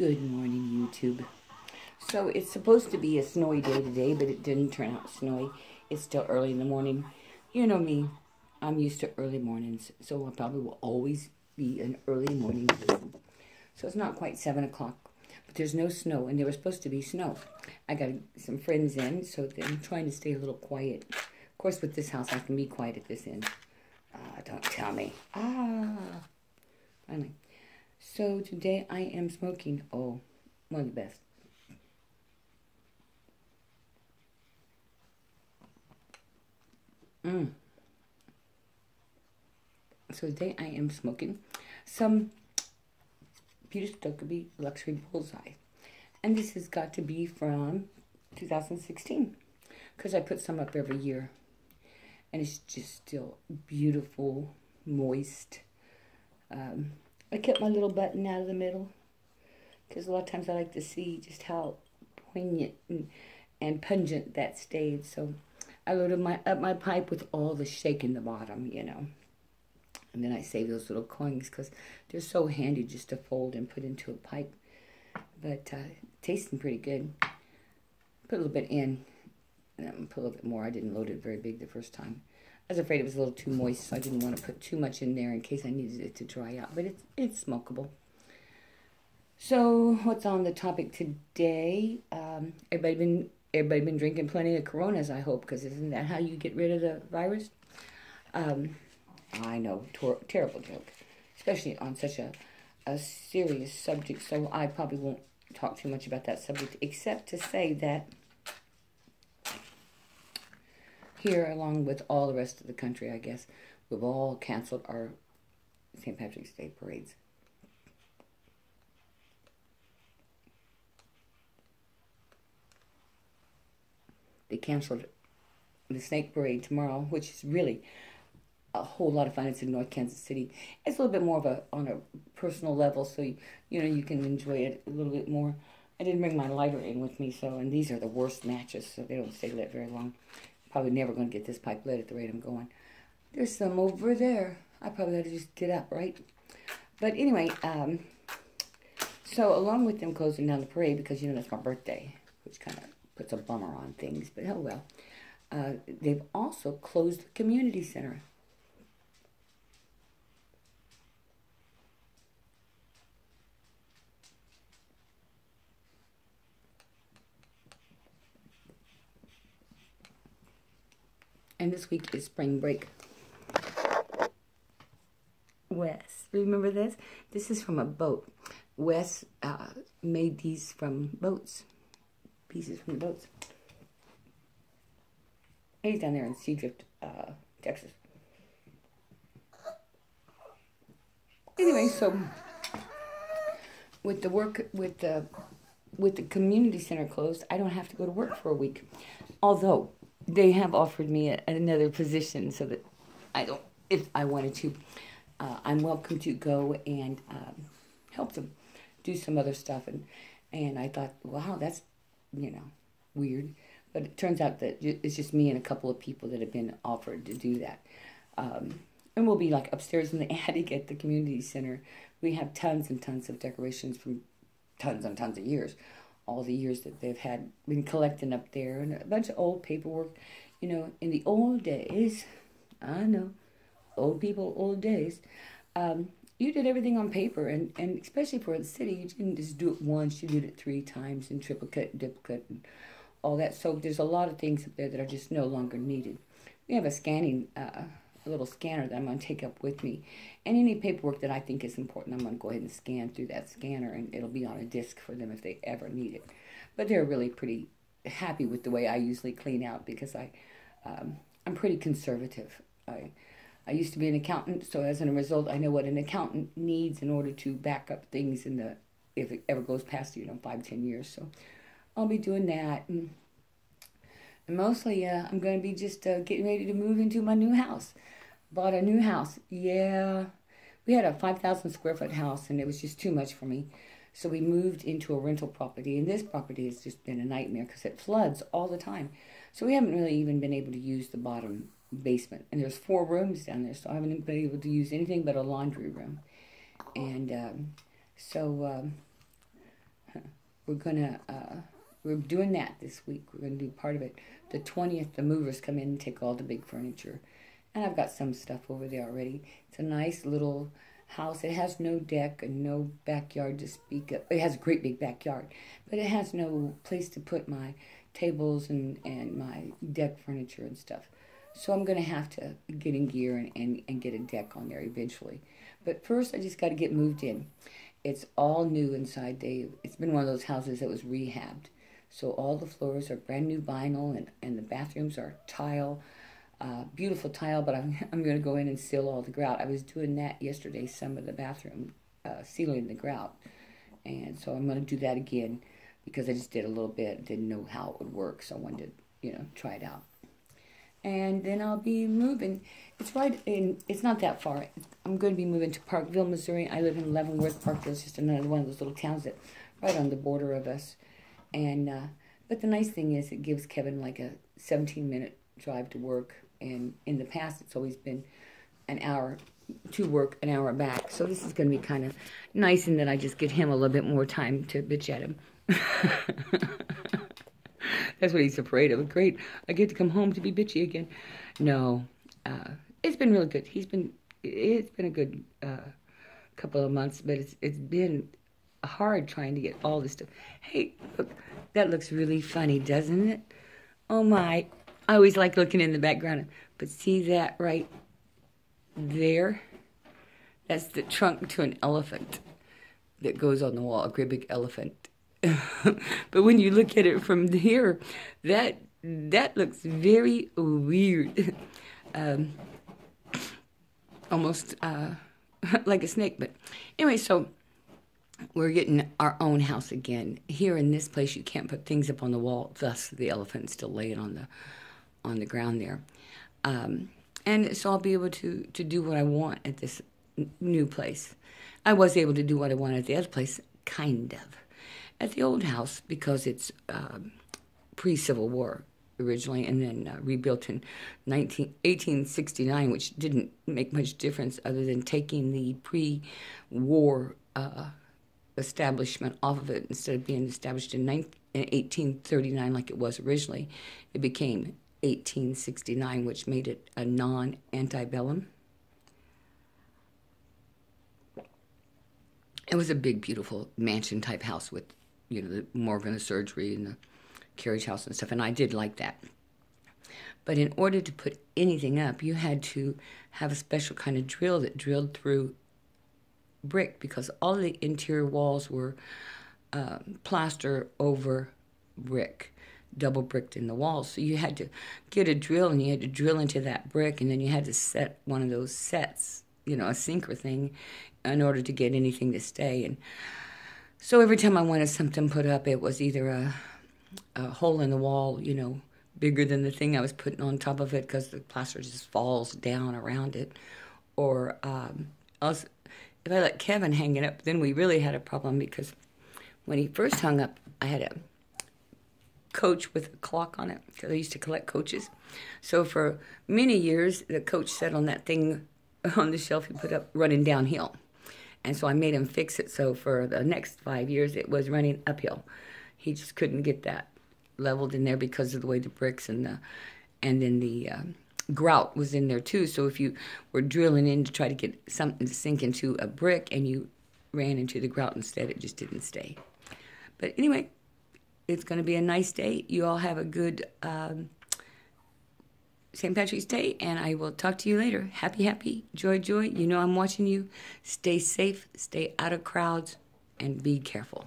Good morning, YouTube. So it's supposed to be a snowy day today, but it didn't turn out snowy. It's still early in the morning. You know me, I'm used to early mornings, so I probably will always be an early morning person. So it's not quite 7 o'clock, but there's no snow, and there was supposed to be snow. I got some friends in, so I'm trying to stay a little quiet. Of course, with this house, I can be quiet at this end. Don't tell me. Finally. So today I am smoking, one of the best. So today I am smoking some Peter Stokkebye Luxury Bullseye. And this has got to be from 2016, because I put some up every year. And it's just still beautiful, moist. I kept my little button out of the middle, because a lot of times I like to see just how poignant and pungent that stayed. So I loaded up my pipe with all the shake in the bottom, you know. And then I save those little coins because they're so handy just to fold and put into a pipe. But tasting pretty good. Put a little bit in, and then put a little bit more. I didn't load it very big the first time. I was afraid it was a little too moist, so I didn't want to put too much in there in case I needed it to dry out. But it's smokable. So what's on the topic today? Everybody been drinking plenty of Coronas, I hope, because isn't that how you get rid of the virus? I know, terrible joke, especially on such a serious subject. So I probably won't talk too much about that subject, except to say that here, along with all the rest of the country, I guess, we've all canceled our St. Patrick's Day parades. They canceled the Snake Parade tomorrow, which is really a whole lot of fun. It's in North Kansas City. It's a little bit more of on a personal level, so you can enjoy it a little bit more. I didn't bring my lighter in with me, and these are the worst matches, so they don't stay lit very long. Probably never going to get this pipe lit at the rate I'm going. There's some over there. I probably ought to just get up, right? But anyway, so along with them closing down the parade, because that's my birthday, which kind of puts a bummer on things, but oh well. They've also closed the community center. And this week is spring break. Wes, remember this? This is from a boat. Wes made these from boats. Pieces from the boats. He's down there in Seadrift, Texas. Anyway, so with the community center closed, I don't have to go to work for a week. Although they have offered me another position so that if I wanted to, I'm welcome to go and help them do some other stuff. And I thought, wow, that's, weird. But it turns out that it's just me and a couple of people that have been offered to do that. And we'll be like upstairs in the attic at the community center. We have tons and tons of decorations from tons and tons of years. All the years that they've been collecting up there, and a bunch of old paperwork. In the old days, I know, old people, old days, you did everything on paper, and especially for the city, you didn't just do it once, you did it 3 times in triplicate, duplicate, and all that. So there's a lot of things up there that are just no longer needed. We have a little scanner that I'm going to take up with me. And any paperwork that I think is important, I'm going to go ahead and scan through that scanner, and it'll be on a disc for them if they ever need it. But they're really pretty happy with the way I usually clean out, because I'm pretty conservative. I used to be an accountant, so as a result, I know what an accountant needs in order to back up things if it ever goes past 5-10 years. So I'll be doing that, and mostly I'm going to be just getting ready to move into my new house. Bought a new house. Yeah, we had a 5,000 square foot house, and it was just too much for me. So we moved into a rental property, and this property has just been a nightmare because it floods all the time. So we haven't really even been able to use the bottom basement. And there's 4 rooms down there, so I haven't been able to use anything but a laundry room. And so we're doing that this week. We're gonna do part of it. The 20th, the movers come in and take all the big furniture, and I've got some stuff over there already. It's a nice little house. It has no deck and no backyard to speak of. It has a great big backyard, but it has no place to put my tables and my deck furniture and stuff. So I'm going to have to get in gear and get a deck on there eventually. But first, I just got to get moved in. It's all new inside. It's been one of those houses that was rehabbed. So all the floors are brand new vinyl, and the bathrooms are tile, beautiful tile, but I'm going to go in and seal all the grout. I was doing that yesterday, some of the bathroom, sealing the grout. And so I'm going to do that again because I just did a little bit, didn't know how it would work, so I wanted to, try it out. And then I'll be moving. It's not that far. I'm going to be moving to Parkville, Missouri. I live in Leavenworth. Parkville is just another one of those little towns that right on the border of us. And but the nice thing is it gives Kevin like a 17-minute drive to work. And in the past, it's always been an hour to work, an hour back. So this is going to be kind of nice in that I just get him a little bit more time to bitch at him. That's what he's afraid of. Great, I get to come home to be bitchy again. No, it's been really good. It's been a good couple of months, but it's been hard trying to get all this stuff. Hey, look, that looks really funny, doesn't it? Oh my, I always like looking in the background, but see that right there? That's the trunk to an elephant that goes on the wall, a great big elephant. But when you look at it from here, that looks very weird, almost like a snake. But anyway, so we're getting our own house again. Here in this place, you can't put things up on the wall. Thus, the elephant's still laying on the ground there. And so I'll be able to do what I want at this new place. I was able to do what I wanted at the other place, kind of. At the old house, because it's pre-Civil War originally, and then rebuilt in 1869, which didn't make much difference other than taking the pre-war establishment off of it. Instead of being established in 1839 like it was originally, it became 1869, which made it a non-antebellum. It was a big, beautiful mansion-type house with the Morgan surgery and the carriage house and stuff, and I did like that. But in order to put anything up, you had to have a special kind of drill that drilled through brick, because all the interior walls were plaster over brick, double bricked in the walls. So you had to get a drill, and you had to drill into that brick, and then you had to set one of those sets, a sinker thing, in order to get anything to stay. And so every time I wanted something put up, it was either a hole in the wall, bigger than the thing I was putting on top of it, because the plaster just falls down around it. Or else, if I let Kevin hang it up, then we really had a problem, because when he first hung up, I had a coach with a clock on it, because I used to collect coaches. So for many years, the coach sat on that thing on the shelf he put up, running downhill. And so I made him fix it, so for the next 5 years, it was running uphill. He just couldn't get that leveled in there because of the way the bricks and then the grout was in there too. So if you were drilling in to try to get something to sink into a brick and you ran into the grout instead, it just didn't stay. But anyway, it's going to be a nice day. You all have a good St. Patrick's Day, and I will talk to you later. Happy, happy, joy, joy. I'm watching you. Stay safe, stay out of crowds, and be careful.